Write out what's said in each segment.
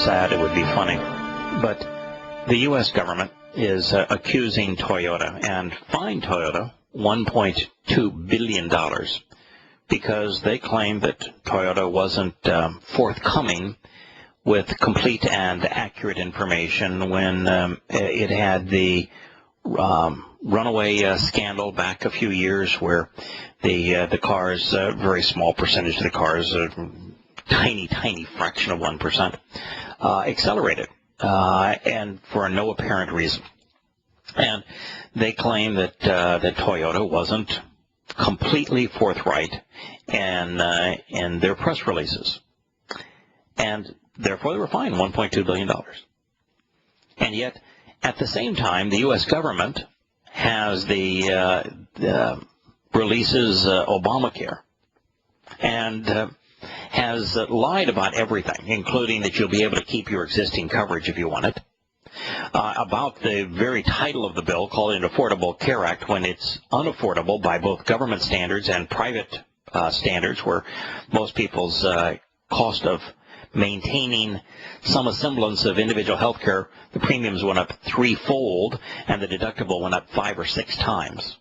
sad, it would be funny. But the U.S. government is accusing Toyota and fined Toyota $1.2 billion because they claim that Toyota wasn't forthcoming with complete and accurate information when it had the runaway scandal back a few years where the cars, very small percentage of the cars, tiny fraction of 1%, accelerated, and for no apparent reason. And they claim that Toyota wasn't completely forthright in their press releases, and therefore they were fined $1.2 billion. And yet, at the same time, the U.S. government has releases Obamacare, and has lied about everything, including that you'll be able to keep your existing coverage if you want it, about the very title of the bill, called an Affordable Care Act, when it's unaffordable by both government standards and private standards, where most people's cost of maintaining some semblance of individual health care, the premiums went up threefold, and the deductible went up 5 or 6 times.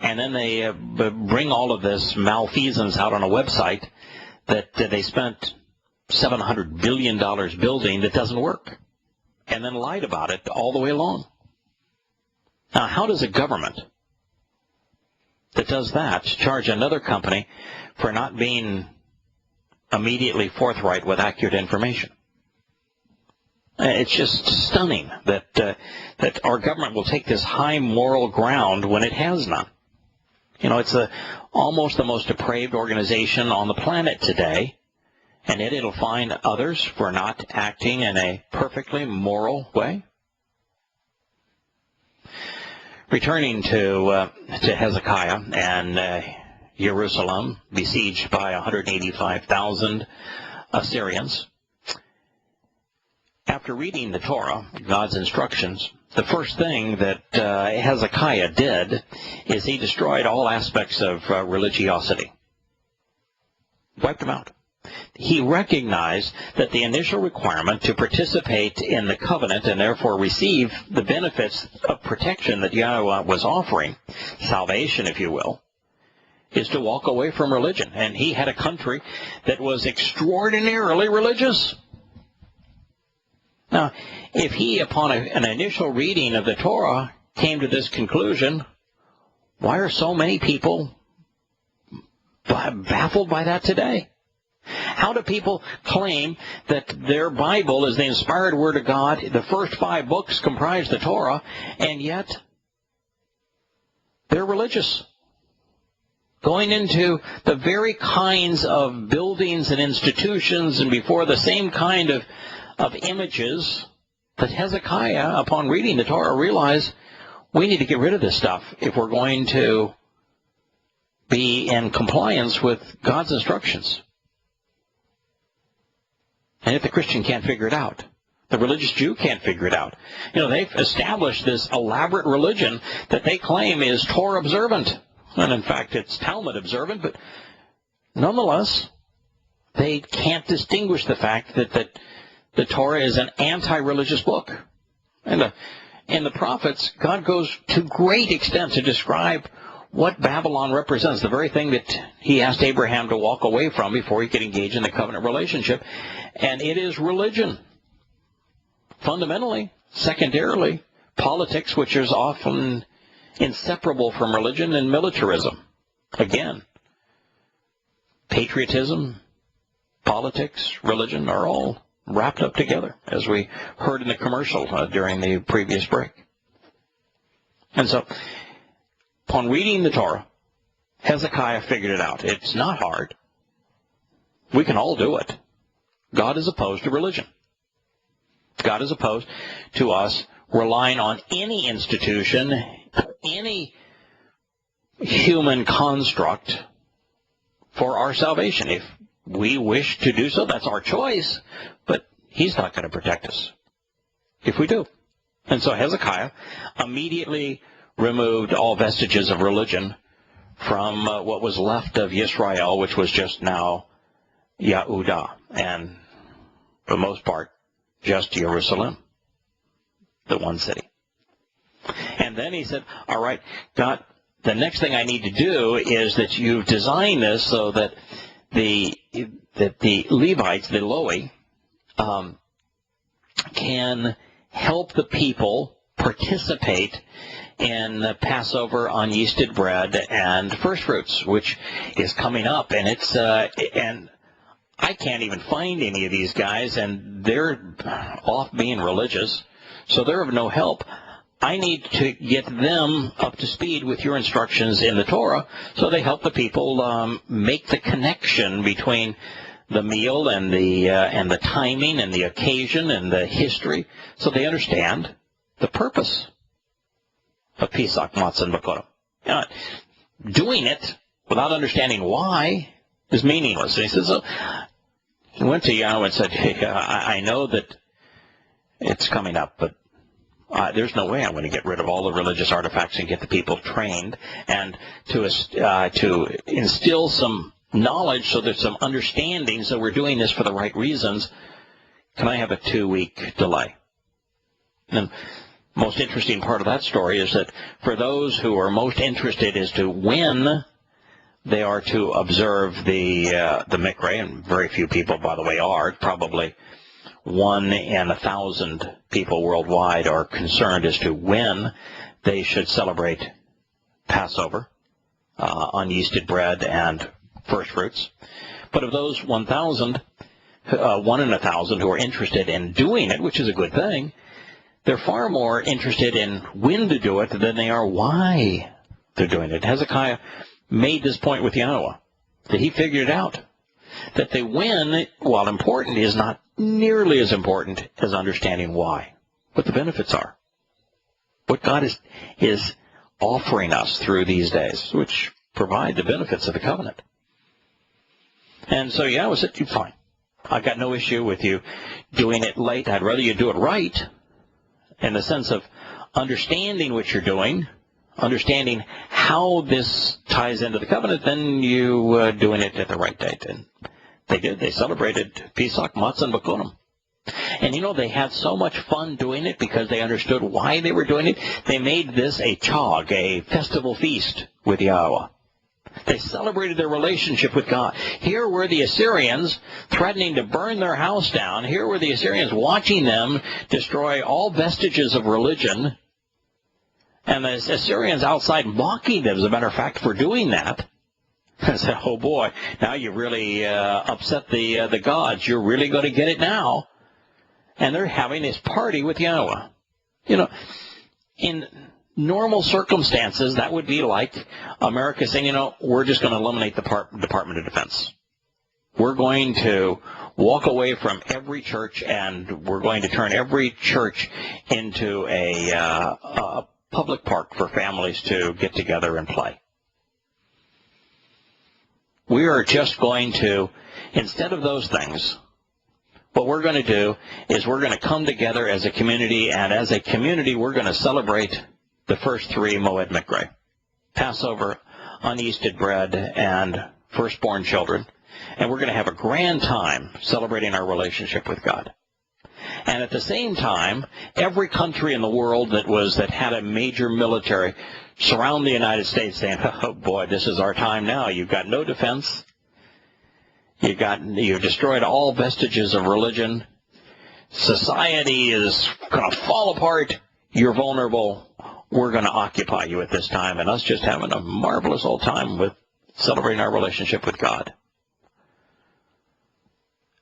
And then they bring all of this malfeasance out on a website that they spent $700 billion building that doesn't work, and then lied about it all the way along. Now, how does a government that does that charge another company for not being immediately forthright with accurate information? It's just stunning that our government will take this high moral ground when it has none. You know, it's almost the most depraved organization on the planet today, and yet it'll fine others for not acting in a perfectly moral way. Returning to Hezekiah and Jerusalem, besieged by 185,000 Assyrians. After reading the Torah, God's instructions, the first thing that Hezekiah did is he destroyed all aspects of religiosity. Wiped them out. He recognized that the initial requirement to participate in the covenant and therefore receive the benefits of protection that Yahowah was offering, salvation, if you will, is to walk away from religion. And he had a country that was extraordinarily religious. Now, if he, upon an initial reading of the Torah, came to this conclusion, why are so many people baffled by that today? How do people claim that their Bible is the inspired Word of God, the first 5 books comprise the Torah, and yet they're religious? Going into the very kinds of buildings and institutions and before the same kind of images that Hezekiah, upon reading the Torah, realized we need to get rid of this stuff if we're going to be in compliance with God's instructions. And if the Christian can't figure it out, the religious Jew can't figure it out. You know, they've established this elaborate religion that they claim is Torah observant. And in fact, it's Talmud observant, but nonetheless, they can't distinguish the fact that the Torah is an anti-religious book. And in the prophets, God goes to great extent to describe what Babylon represents, the very thing that he asked Abraham to walk away from before he could engage in the covenant relationship. And it is religion. Fundamentally, secondarily, politics, which is often inseparable from religion, and militarism. Again, patriotism, politics, religion are all wrapped up together, as we heard in the commercial during the previous break. And so, upon reading the Torah, Hezekiah figured it out. It's not hard. We can all do it. God is opposed to religion. God is opposed to us relying on any institution, any human construct for our salvation. If we wish to do so, that's our choice, but he's not going to protect us if we do. And so Hezekiah immediately removed all vestiges of religion from what was left of Yisrael, which was just now Yahowah. And for the most part, just Jerusalem, the one city. And then he said, all right, God, the next thing I need to do is that you've designed this so that the Levites, the Lowy, can help the people participate in Passover, unyeasted bread, and first fruits, which is coming up. And it's and I can't even find any of these guys, and they're off being religious, so they're of no help. I need to get them up to speed with your instructions in the Torah so they help the people make the connection between the meal and the timing and the occasion and the history, so they understand the purpose of Pesach, Matzah, and Bakorim. Doing it without understanding why is meaningless. And he says, so he went to Yahowah and said, hey, I know that it's coming up, but there's no way I'm going to get rid of all the religious artifacts and get the people trained and to instill some knowledge so there's some understanding so we're doing this for the right reasons. Can I have a 2-week delay? And the most interesting part of that story is that for those who are most interested as to when they are to observe the Mikra, and very few people, by the way, are, probably 1 in 1,000 people worldwide are concerned as to when they should celebrate Passover, unyeasted bread, and first fruits. But of those 1,000, 1 in 1,000 who are interested in doing it, which is a good thing, they're far more interested in when to do it than they are why they're doing it. Hezekiah made this point with Yahowah, that he figured it out, that the when, while important, is not nearly as important as understanding why, what the benefits are, what God is offering us through these days, which provide the benefits of the covenant. And so Yahowah said, fine, I've got no issue with you doing it late. I'd rather you do it right, in the sense of understanding what you're doing, understanding how this ties into the covenant, than you doing it at the right date. And they did. They celebrated Pesach, Matzah, and Bakorim. And they had so much fun doing it because they understood why they were doing it. They made this a chag, a festival feast with Yahowah. They celebrated their relationship with God. Here were the Assyrians threatening to burn their house down. Here were the Assyrians watching them destroy all vestiges of religion. And the Assyrians outside mocking them, as a matter of fact, for doing that. I said, oh boy, now you really upset the gods. You're really going to get it now. And they're having this party with Yahowah. In normal circumstances, that would be like America saying, we're just going to eliminate the Department of Defense. We're going to walk away from every church, and we're going to turn every church into a public park for families to get together and play. We are just going to, instead of those things, what we're going to do is we're going to come together as a community, and as a community we're going to celebrate the first 3 Moed Mikra, Passover, unyeasted bread, and firstborn children. And we're going to have a grand time celebrating our relationship with God. And at the same time, every country in the world that had a major military surround the United States saying, oh boy, this is our time now. You've got no defense. You've destroyed all vestiges of religion. Society is going to fall apart. You're vulnerable. We're going to occupy you at this time, and us just having a marvelous old time with celebrating our relationship with God.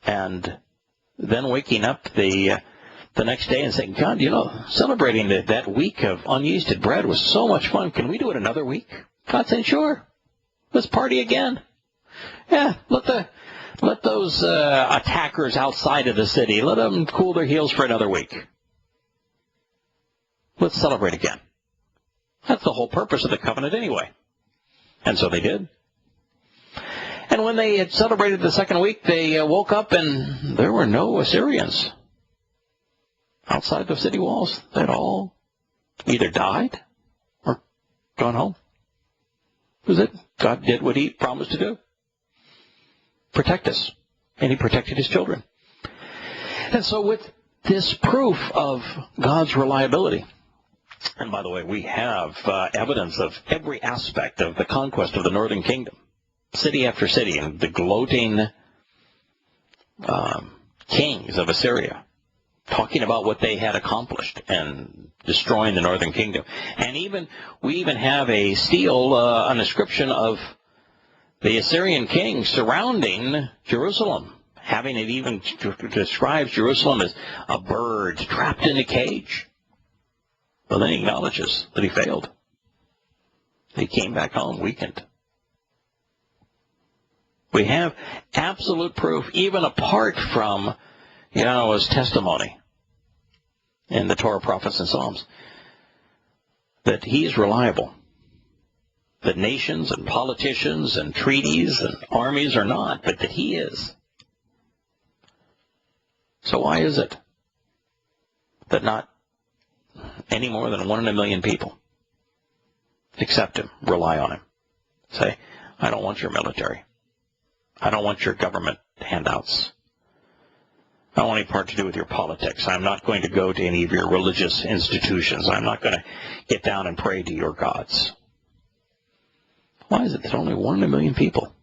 And then waking up the next day and saying, God, celebrating that week of unyeasted bread was so much fun. Can we do it another week? God said, sure. Let's party again. Yeah, let those attackers outside of the city, let them cool their heels for another week. Let's celebrate again. That's the whole purpose of the covenant anyway. And so they did. And when they had celebrated the second week, they woke up and there were no Assyrians outside the city walls. They'd all either died or gone home. That was it. God did what he promised to do. Protect us. And he protected his children. And so with this proof of God's reliability, and by the way, we have evidence of every aspect of the conquest of the northern kingdom, city after city, and the gloating kings of Assyria, talking about what they had accomplished and destroying the northern kingdom. And we even have an inscription of the Assyrian king surrounding Jerusalem, having it even describes Jerusalem as a bird trapped in a cage. But then he acknowledges that he failed. He came back home weakened. We have absolute proof, even apart from Yahowah's testimony in the Torah, prophets, and Psalms, that he's reliable. That nations and politicians and treaties and armies are not, but that he is. So why is it that not any more than 1 in a million people accept him, rely on him, say, I don't want your military. I don't want your government handouts. I don't want any part to do with your politics. I'm not going to go to any of your religious institutions. I'm not going to get down and pray to your gods. Why is it that only 1 in a million people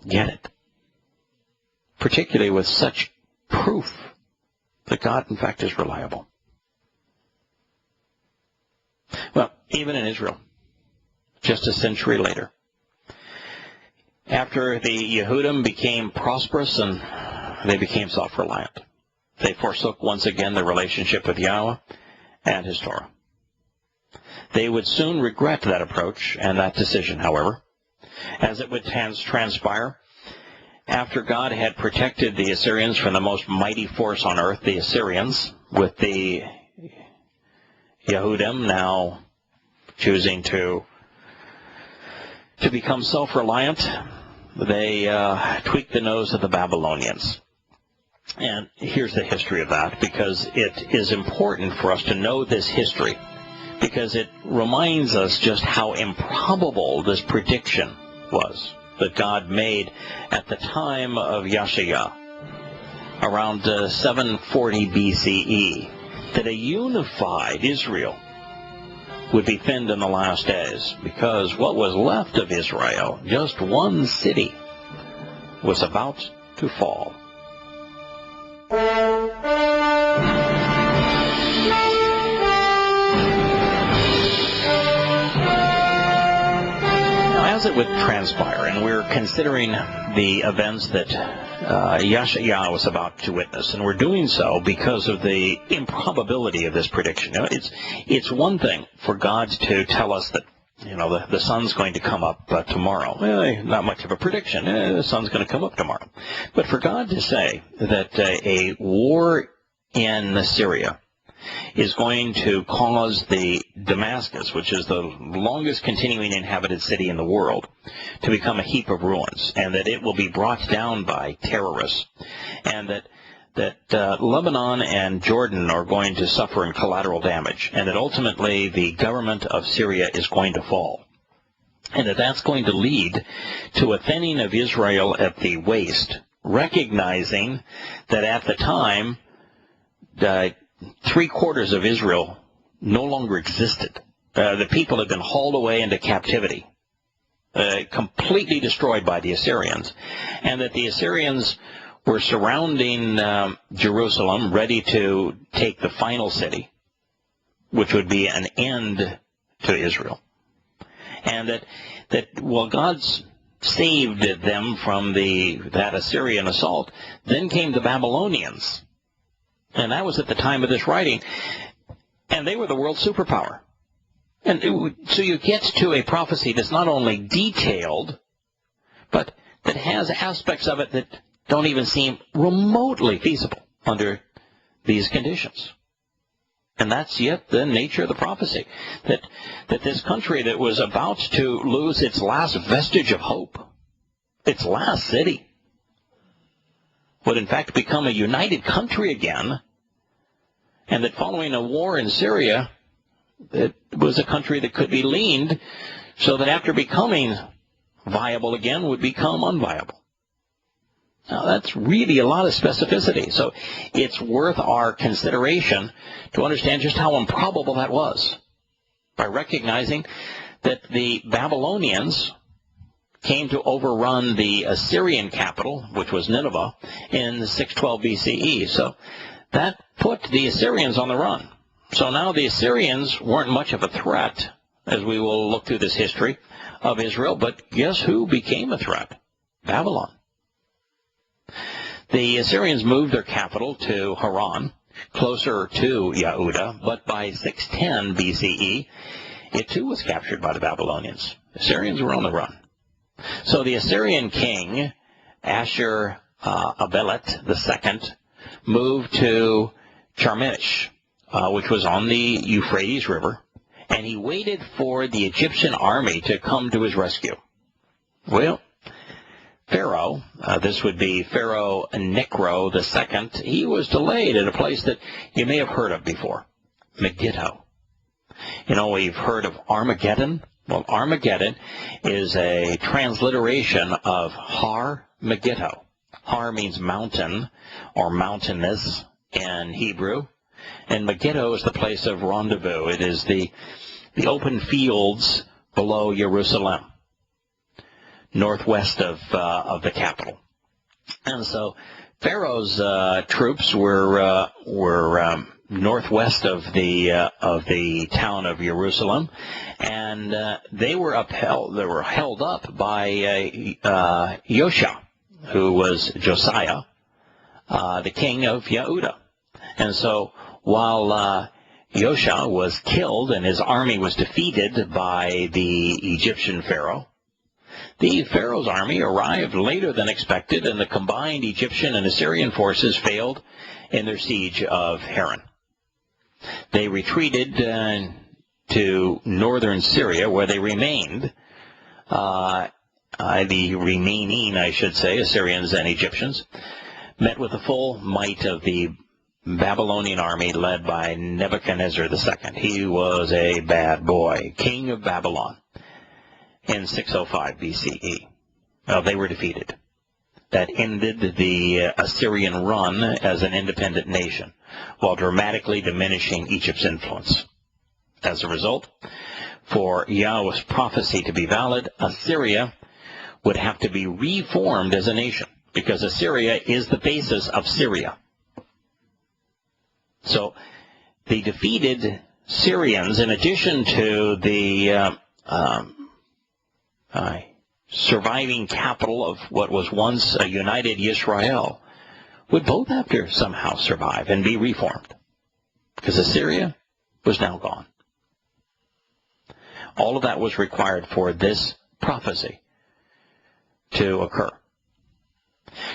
get it? Particularly with such proof that God, in fact, is reliable. Well, even in Israel, just a century later, after the Yehudim became prosperous and they became self-reliant, they forsook once again their relationship with Yahowah and his Torah. They would soon regret that approach and that decision, however, as it would transpire. After God had protected the Assyrians from the most mighty force on earth, the Assyrians, with the Yehudim now choosing to become self-reliant, they tweaked the nose of the Babylonians. And here's the history of that, because it is important for us to know this history, because it reminds us just how improbable this prediction was that God made at the time of Yahshua, around 740 BCE, that a unified Israel would be thinned in the last days, because what was left of Israel, just one city, was about to fall. As it would transpire, and we're considering the events that Yahshua was about to witness, and we're doing so because of the improbability of this prediction. It's one thing for God to tell us that the sun's going to come up tomorrow. Well, not much of a prediction. The sun's going to come up tomorrow. But for God to say that a war in Syria is going to cause the Damascus, which is the longest continuing inhabited city in the world, to become a heap of ruins, and that it will be brought down by terrorists, and that Lebanon and Jordan are going to suffer in collateral damage, and that ultimately the government of Syria is going to fall, and that's going to lead to a thinning of Israel at the waist, recognizing that at the time, 3/4 of Israel no longer existed. The people had been hauled away into captivity, completely destroyed by the Assyrians, and that the Assyrians were surrounding Jerusalem, ready to take the final city, which would be an end to Israel. And that while God's saved them from that Assyrian assault, then came the Babylonians. And that was at the time of this writing. And they were the world superpower. And so you get to a prophecy that's not only detailed, but that has aspects of it that don't even seem remotely feasible under these conditions. And that's yet the nature of the prophecy. That this country that was about to lose its last vestige of hope, its last city, would in fact become a united country again, and that following a war in Syria, it was a country that could be leaned so that after becoming viable again would become unviable. Now, that's really a lot of specificity. So it's worth our consideration to understand just how improbable that was by recognizing that the Babylonians came to overrun the Assyrian capital, which was Nineveh, in 612 BCE. So that put the Assyrians on the run. So now the Assyrians weren't much of a threat, as we will look through this history of Israel, but guess who became a threat? Babylon. The Assyrians moved their capital to Haran, closer to Yahowah, but by 610 BCE, it too was captured by the Babylonians. The Assyrians were on the run. So the Assyrian king, Ashur-abelet II, moved to Carchemish, which was on the Euphrates River, and he waited for the Egyptian army to come to his rescue. Well, Pharaoh, this would be Pharaoh Necho II, he was delayed at a place that you may have heard of before, Megiddo. You know, we've heard of Armageddon. Well, Armageddon is a transliteration of Har Megiddo. Har means mountain or mountainous in Hebrew, and Megiddo is the place of rendezvous. It is the open fields below Jerusalem, northwest of the capital. And so Pharaoh's troops were northwest of the town of Jerusalem, and they were held up by Yosha, who was Josiah, the king of Yahowah. And so while Yosha was killed and his army was defeated by the Egyptian pharaoh, the pharaoh's army arrived later than expected, and the combined Egyptian and Assyrian forces failed in their siege of Haran. They retreated to northern Syria, where they remained, the remaining, I should say, Assyrians and Egyptians, met with the full might of the Babylonian army led by Nebuchadnezzar II. He was a bad boy, king of Babylon, in 605 BCE. Well, they were defeated. That ended the Assyrian run as an independent nation, while dramatically diminishing Egypt's influence. As a result, for Yahweh's prophecy to be valid, Assyria would have to be reformed as a nation, because Assyria is the basis of Syria. So the defeated Syrians, in addition to the surviving capital of what was once a united Israel, would both have to somehow survive and be reformed, because Assyria was now gone. All of that was required for this prophecy to occur.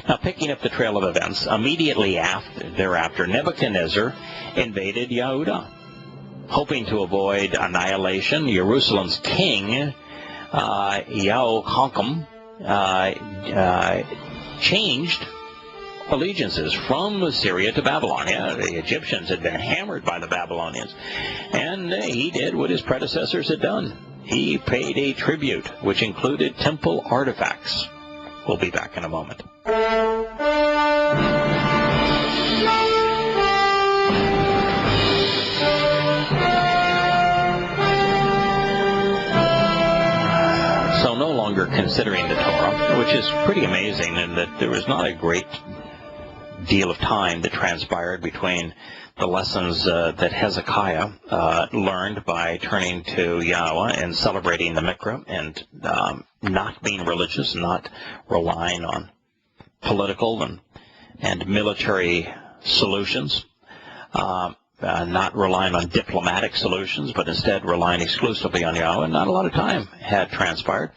Now, picking up the trail of events, immediately thereafter, Nebuchadnezzar invaded Yahowah. Hoping to avoid annihilation, Jerusalem's king, Yehoiakim, changed allegiances from Assyria to Babylon. Yeah, the Egyptians had been hammered by the Babylonians, and he did what his predecessors had done. He paid a tribute, which included temple artifacts. We'll be back in a moment. So no longer considering the Torah, which is pretty amazing in that there was not a great deal of time that transpired between the lessons that Hezekiah learned by turning to Yahowah and celebrating the Mikra and not being religious, not relying on political and military solutions, not relying on diplomatic solutions, but instead relying exclusively on Yahowah. Not a lot of time had transpired.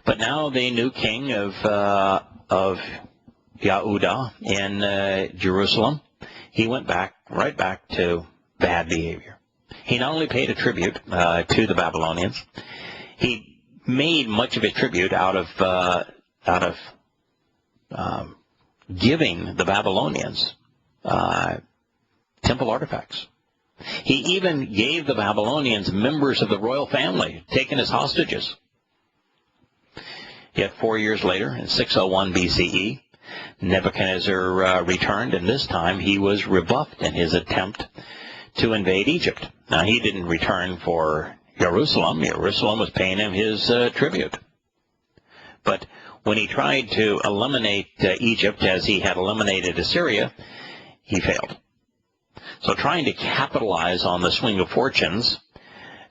But now the new king of Yahowah in Jerusalem, he went right back to bad behavior. He not only paid a tribute to the Babylonians, he made much of a tribute out of giving the Babylonians temple artifacts. He even gave the Babylonians members of the royal family taken as hostages. Yet 4 years later, in 601 BCE, Nebuchadnezzar returned, and this time he was rebuffed in his attempt to invade Egypt. Now, he didn't return for Jerusalem. Jerusalem was paying him his tribute. But when he tried to eliminate Egypt as he had eliminated Assyria, he failed. So trying to capitalize on the swing of fortunes,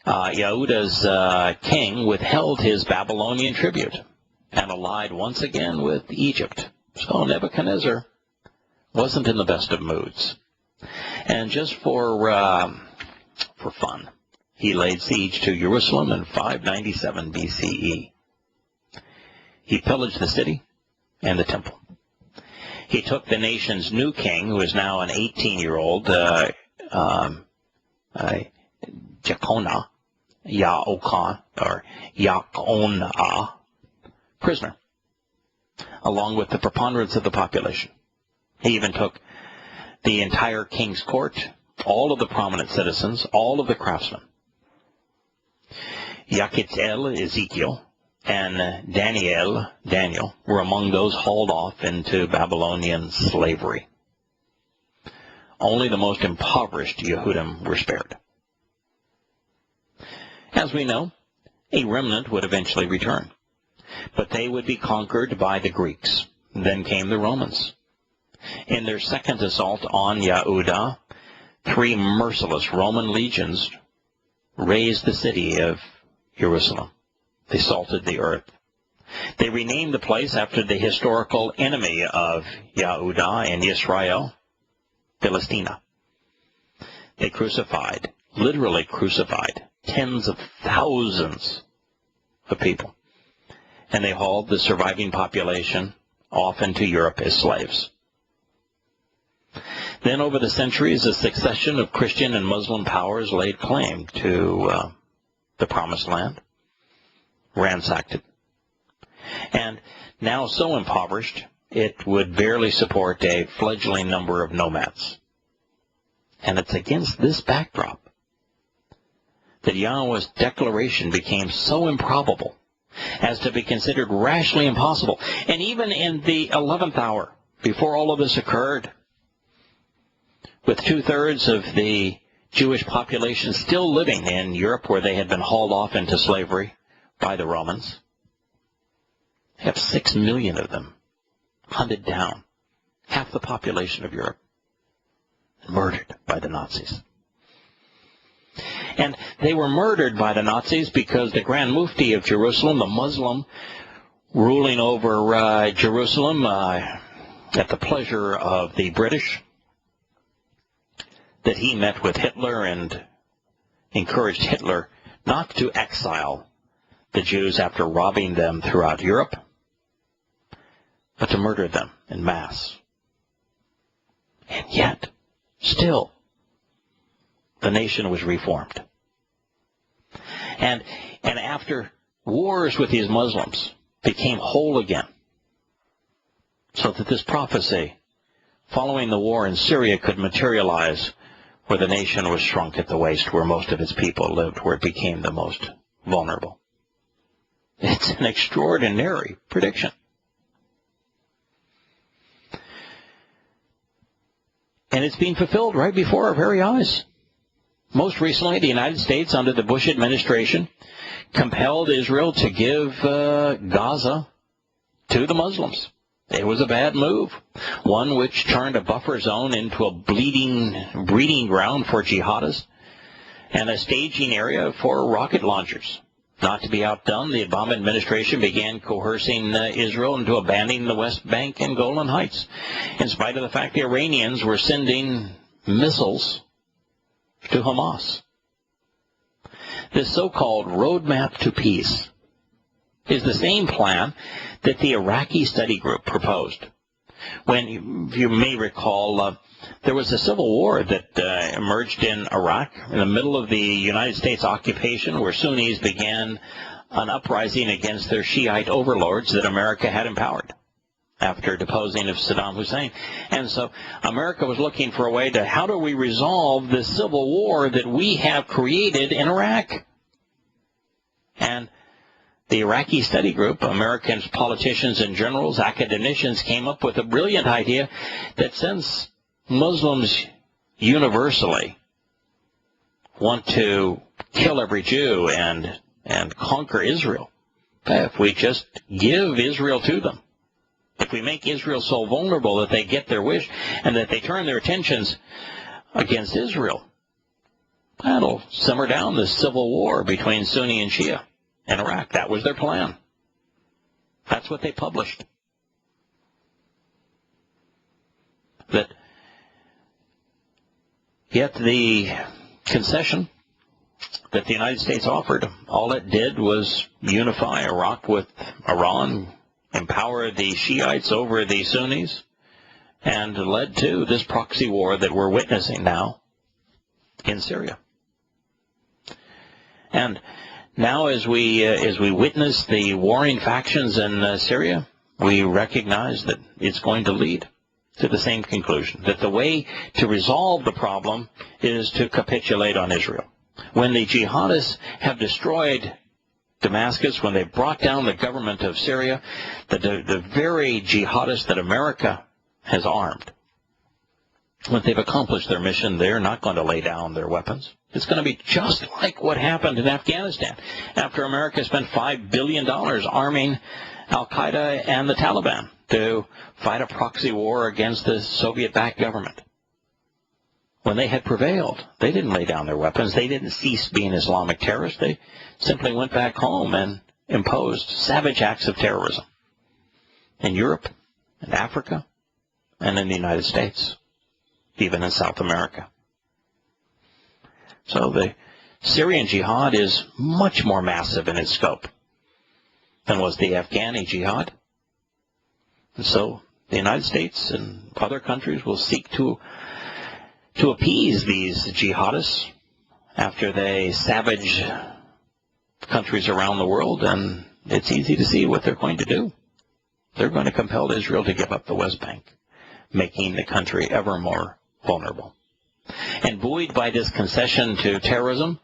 Yahudah's king withheld his Babylonian tribute and allied once again with Egypt. So Nebuchadnezzar wasn't in the best of moods. And just for fun, he laid siege to Jerusalem in 597 BCE. He pillaged the city and the temple. He took the nation's new king, who is now an 18-year-old, Yahowah, prisoner, along with the preponderance of the population. He even took the entire king's court, all of the prominent citizens, all of the craftsmen. Yakitzel, Ezekiel, and Daniel, were among those hauled off into Babylonian slavery. Only the most impoverished Yehudim were spared. As we know, a remnant would eventually return, but they would be conquered by the Greeks. Then came the Romans. In their second assault on Yehudah, 3 merciless Roman legions razed the city of Jerusalem. They salted the earth. They renamed the place after the historical enemy of Yehudah and Israel, Philistina. They crucified, literally crucified, tens of thousands of people. And they hauled the surviving population off into Europe as slaves. Then over the centuries, a succession of Christian and Muslim powers laid claim to the Promised Land, ransacked it, and now so impoverished it would barely support a fledgling number of nomads. And it's against this backdrop that Yahowah's declaration became so improbable as to be considered rashly impossible. And even in the 11th hour, before all of this occurred, with 2/3 of the Jewish population still living in Europe where they had been hauled off into slavery by the Romans, they have 6 million of them hunted down, half the population of Europe, murdered by the Nazis. And they were murdered by the Nazis because the Grand Mufti of Jerusalem, the Muslim ruling over Jerusalem at the pleasure of the British, that he met with Hitler and encouraged Hitler not to exile the Jews after robbing them throughout Europe, but to murder them en masse. And yet, still, the nation was reformed. And after wars with these Muslims, became whole again. So that this prophecy, following the war in Syria, could materialize where the nation was shrunk at the waist, where most of its people lived, where it became the most vulnerable. It's an extraordinary prediction. And it's being fulfilled right before our very eyes. Most recently, the United States, under the Bush administration, compelled Israel to give Gaza to the Muslims. It was a bad move, one which turned a buffer zone into a breeding ground for jihadists and a staging area for rocket launchers. Not to be outdone, the Obama administration began coercing Israel into abandoning the West Bank and Golan Heights, in spite of the fact the Iranians were sending missiles to Hamas. This so-called roadmap to peace is the same plan that the Iraqi study group proposed. When, you may recall, there was a civil war that emerged in Iraq in the middle of the United States occupation, where Sunnis began an uprising against their Shiite overlords that America had empowered after deposing of Saddam Hussein. And so America was looking for a way to, how do we resolve this civil war that we have created in Iraq? And the Iraqi study group, American politicians and generals, academicians, came up with a brilliant idea that since Muslims universally want to kill every Jew and conquer Israel, if we just give Israel to them, if we make Israel so vulnerable that they get their wish and that they turn their attentions against Israel, that'll simmer down this civil war between Sunni and Shia in Iraq. That was their plan. That's what they published. Yet the concession that the United States offered, all it did was unify Iraq with Iran, empower the Shiites over the Sunnis, and led to this proxy war that we're witnessing now in Syria. And now as we witness the warring factions in Syria, we recognize that it's going to lead to the same conclusion, that the way to resolve the problem is to capitulate on Israel. When the jihadists have destroyed Damascus, when they brought down the government of Syria, the very jihadists that America has armed, when they've accomplished their mission, they're not going to lay down their weapons. It's going to be just like what happened in Afghanistan after America spent $5 billion arming al-Qaeda and the Taliban to fight a proxy war against the Soviet-backed government. When they had prevailed, they didn't lay down their weapons. They didn't cease being Islamic terrorists. They simply went back home and imposed savage acts of terrorism in Europe, in Africa, and in the United States, even in South America. So the Syrian jihad is much more massive in its scope than was the Afghani jihad. And so the United States and other countries will seek to appease these jihadists after they savage countries around the world, and it's easy to see what they're going to do. They're going to compel Israel to give up the West Bank, making the country ever more vulnerable. And buoyed by this concession to terrorism,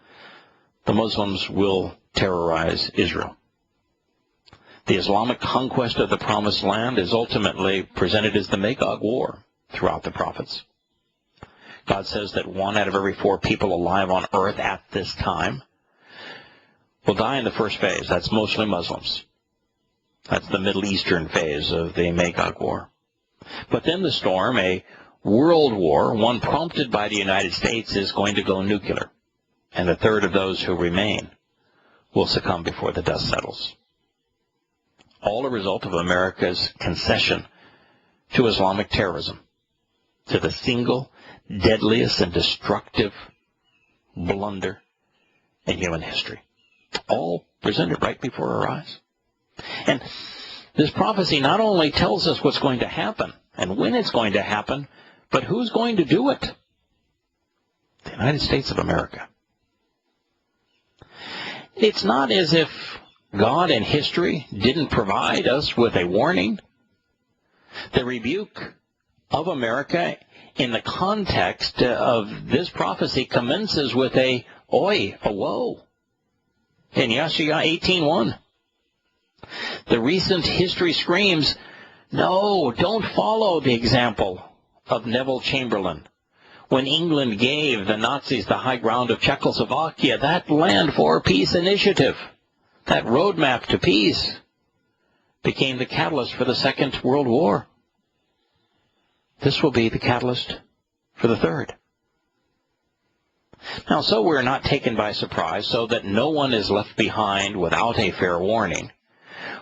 the Muslims will terrorize Israel. The Islamic conquest of the Promised Land is ultimately presented as the Magog War throughout the prophets. God says that 1 out of every 4 people alive on earth at this time will die in the first phase. That's mostly Muslims. That's the Middle Eastern phase of the Magog War. But then the storm, a world war, one prompted by the United States, is going to go nuclear. And a third of those who remain will succumb before the dust settles. All a result of America's concession to Islamic terrorism, to the single deadliest and destructive blunder in human history. All presented right before our eyes. And this prophecy not only tells us what's going to happen and when it's going to happen, but who's going to do it? The United States of America. It's not as if God and history didn't provide us with a warning. The rebuke of America in the context of this prophecy commences with a woe in Yeshua 18:1. The recent history screams, no, don't follow the example of Neville Chamberlain. When England gave the Nazis the high ground of Czechoslovakia, that Land for Peace initiative, that roadmap to peace, became the catalyst for the Second World War. This will be the catalyst for the third. Now, so we're not taken by surprise, so that no one is left behind without a fair warning,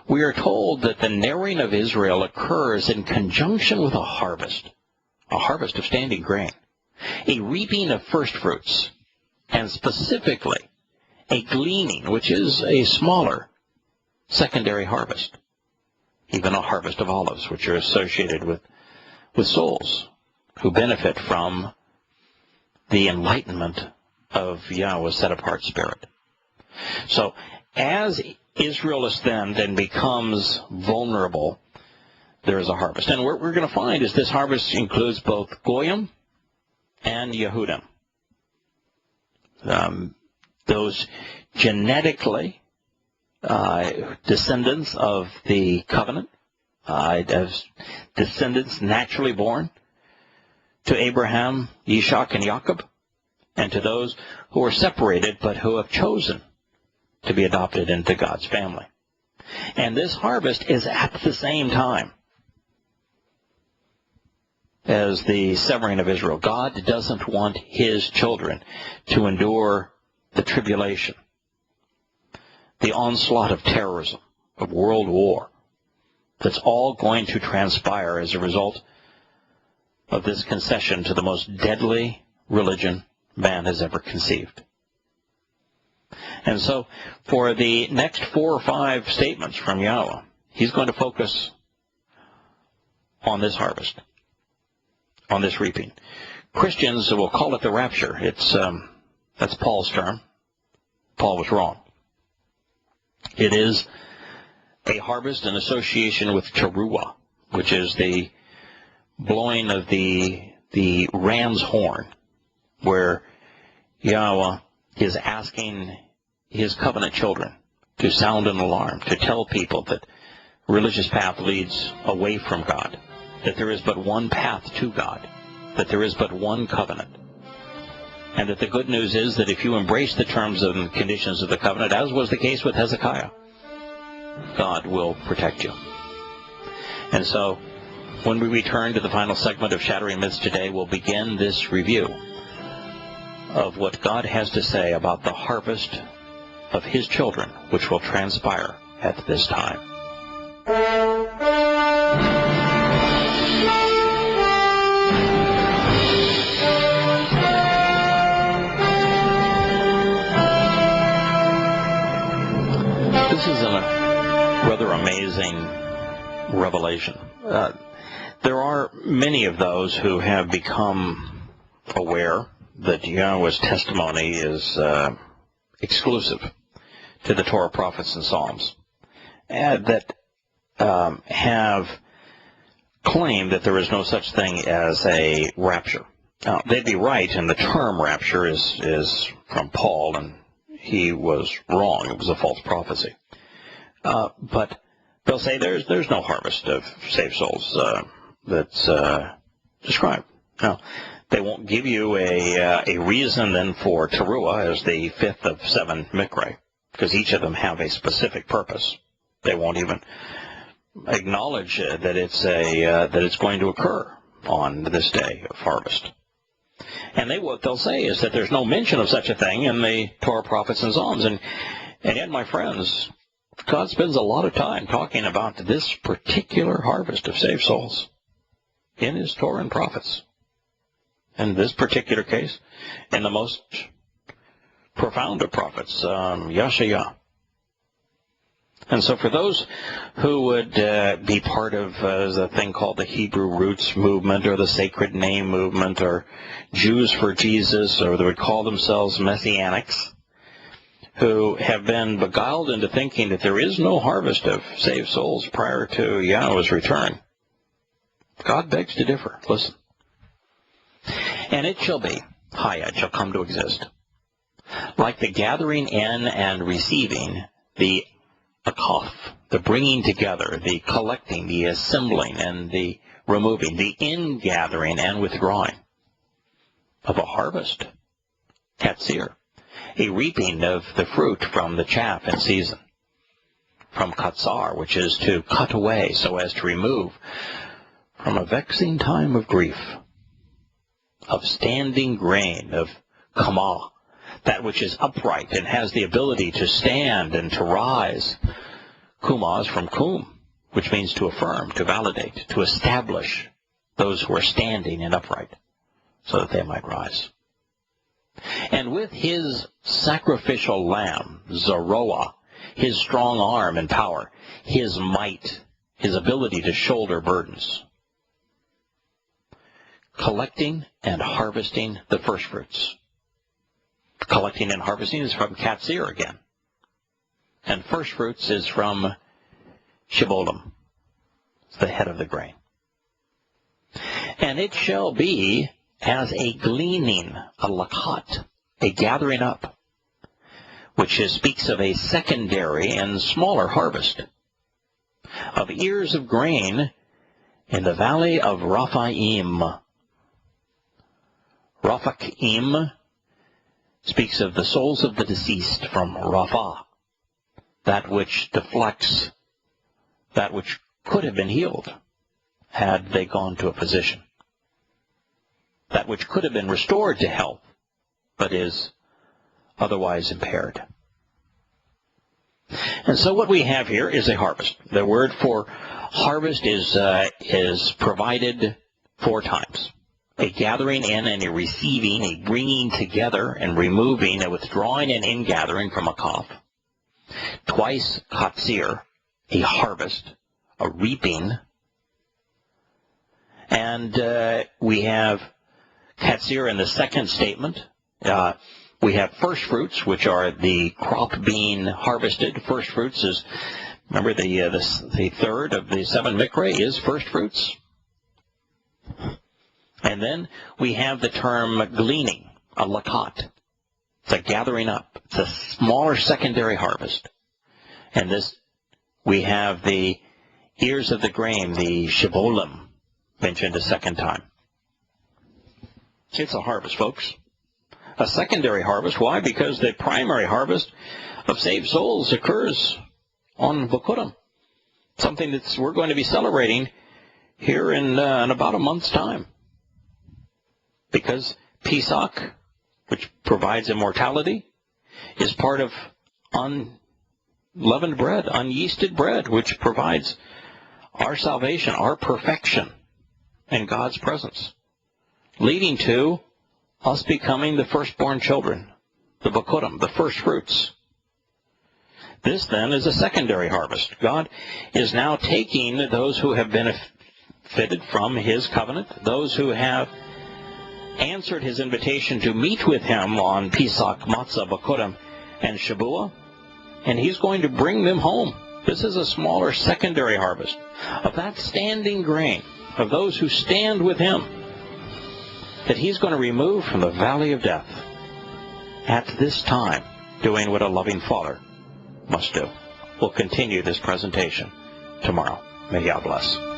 we are told that the narrowing of Israel occurs in conjunction with a harvest of standing grain, a reaping of first fruits, and specifically a gleaning, which is a smaller secondary harvest, even a harvest of olives, which are associated with souls who benefit from the enlightenment of Yahowah's set-apart spirit. So as Israel is then becomes vulnerable, there is a harvest. And what we're going to find is this harvest includes both Goyim and Yehudim. Those genetically descendants of the covenant, as descendants naturally born to Abraham, Ishak, and Jacob, and to those who are separated but who have chosen to be adopted into God's family. And this harvest is at the same time as the severing of Israel. God doesn't want his children to endure the tribulation, the onslaught of terrorism, of world war, that's all going to transpire as a result of this concession to the most deadly religion man has ever conceived. And so for the next 4 or 5 statements from Yahowah, he's going to focus on this harvest, on this reaping. Christians will call it the rapture. That's Paul's term. Paul was wrong. It is a harvest in association with Torah, which is the blowing of the ram's horn, where Yahowah is asking his covenant children to sound an alarm, to tell people that religious path leads away from God, that there is but one path to God, that there is but one covenant, and that the good news is that if you embrace the terms and conditions of the covenant, as was the case with Hezekiah, God will protect you. And so when we return to the final segment of Shattering Myths today, we'll begin this review of what God has to say about the harvest of his children, which will transpire at this time. This is a rather amazing revelation. There are many of those who have become aware that Yahowah's testimony is exclusive to the Torah, prophets, and Psalms, that have claimed that there is no such thing as a rapture. Now, they'd be right, and the term rapture is from Paul, and he was wrong. It was a false prophecy. But they'll say there's no harvest of saved souls that's described. Now, they won't give you a reason then for Teruah as the 5th of 7 Mikre, because each of them have a specific purpose. They won't even acknowledge that it's going to occur on this day of harvest. And what they'll say is that there's no mention of such a thing in the Torah, prophets, and Psalms. And yet, my friends, God spends a lot of time talking about this particular harvest of saved souls in his Torah and prophets. In this particular case, in the most profound of prophets, Yahshua. And so for those who would be part of the thing called the Hebrew Roots movement, or the Sacred Name movement, or Jews for Jesus, or they would call themselves Messianics, who have been beguiled into thinking that there is no harvest of saved souls prior to Yahowah's return, God begs to differ. Listen. And it shall be, Hayat shall come to exist, like the gathering in and receiving, the akaf, the bringing together, the collecting, the assembling, and the removing, the ingathering and withdrawing of a harvest, katsir, a reaping of the fruit from the chaff in season, from katsar, which is to cut away so as to remove from a vexing time of grief, of standing grain, of kamah, that which is upright and has the ability to stand and to rise. Kumah is from kum, which means to affirm, to validate, to establish those who are standing and upright, so that they might rise. And with his sacrificial lamb, Zoroah, his strong arm and power, his might, his ability to shoulder burdens, collecting and harvesting the first fruits. Collecting and harvesting is from katsir again. And first fruits is from shibolim, the head of the grain. And it shall be as a gleaning, a lakat, a gathering up, which speaks of a secondary and smaller harvest of ears of grain in the valley of Raphaim. Raphaim speaks of the souls of the deceased from Rapha, that which deflects, that which could have been healed had they gone to a physician, that which could have been restored to health, but is otherwise impaired. And so what we have here is a harvest. The word for harvest is provided 4 times. A gathering in and a receiving, a bringing together and removing, a withdrawing and ingathering from a kaf. Twice katsir, a harvest, a reaping. And we have katsir in the second statement. We have first fruits, which are the crop being harvested. First fruits is, remember, the third of the 7 mikra is first fruits. And then we have the term gleaning, a lakat. It's a gathering up. It's a smaller secondary harvest. And this, we have the ears of the grain, the shibolim, mentioned a second time. It's a harvest, folks. A secondary harvest. Why? Because the primary harvest of saved souls occurs on Bokurim, something that we're going to be celebrating here in about a month's time. Because Pesach, which provides immortality, is part of unleavened bread, unyeasted bread, which provides our salvation, our perfection in God's presence, leading to us becoming the firstborn children, the Bokurim, the first fruits. This then is a secondary harvest. God is now taking those who have benefited from His covenant, those who have answered His invitation to meet with Him on Pesach, Matzah, Bokurim, and Shavuot, and He's going to bring them home. This is a smaller secondary harvest of that standing grain, of those who stand with Him, that He's going to remove from the valley of death at this time, doing what a loving Father must do. We'll continue this presentation tomorrow. May God bless.